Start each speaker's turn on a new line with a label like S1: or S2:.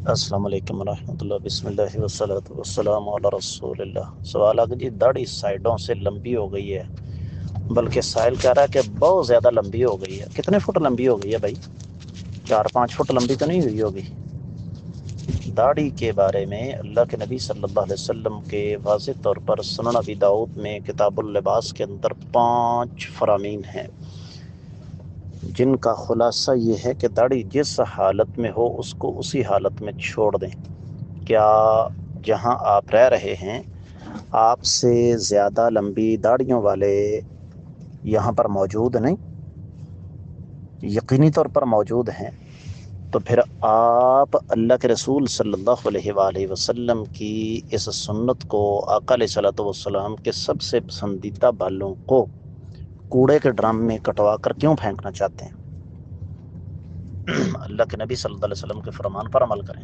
S1: السلام علیکم ورحمۃ اللہ، بسم اللہ والصلاۃ والسلام علی رسول اللہ۔ سوال ہے کہ جی داڑھی سائڈوں سے لمبی ہو گئی ہے، بلکہ سائل کہہ رہا ہے کہ بہت زیادہ لمبی ہو گئی ہے۔ کتنے فٹ لمبی ہو گئی ہے بھائی؟ 4-5 فٹ لمبی تو نہیں ہوئی ہوگی؟ داڑھی کے بارے میں اللہ کے نبی صلی اللہ علیہ وسلم کے واضح طور پر سنن ابی داؤد میں کتاب اللباس کے اندر 5 فرامین ہیں، جن کا خلاصہ یہ ہے کہ داڑھی جس حالت میں ہو اس کو اسی حالت میں چھوڑ دیں۔ کیا جہاں آپ رہ رہے ہیں آپ سے زیادہ لمبی داڑھیوں والے یہاں پر موجود نہیں؟ یقینی طور پر موجود ہیں۔ تو پھر آپ اللہ کے رسول صلی اللہ علیہ وآلہ وسلم کی اس سنت کو، آقا علیہ صلاۃ والسلام کے سب سے پسندیدہ بالوں کو کوڑے کے ڈرم میں کٹوا کر کیوں پھینکنا چاہتے ہیں؟ اللہ کے نبی صلی اللہ علیہ وسلم کے فرمان پر عمل کریں۔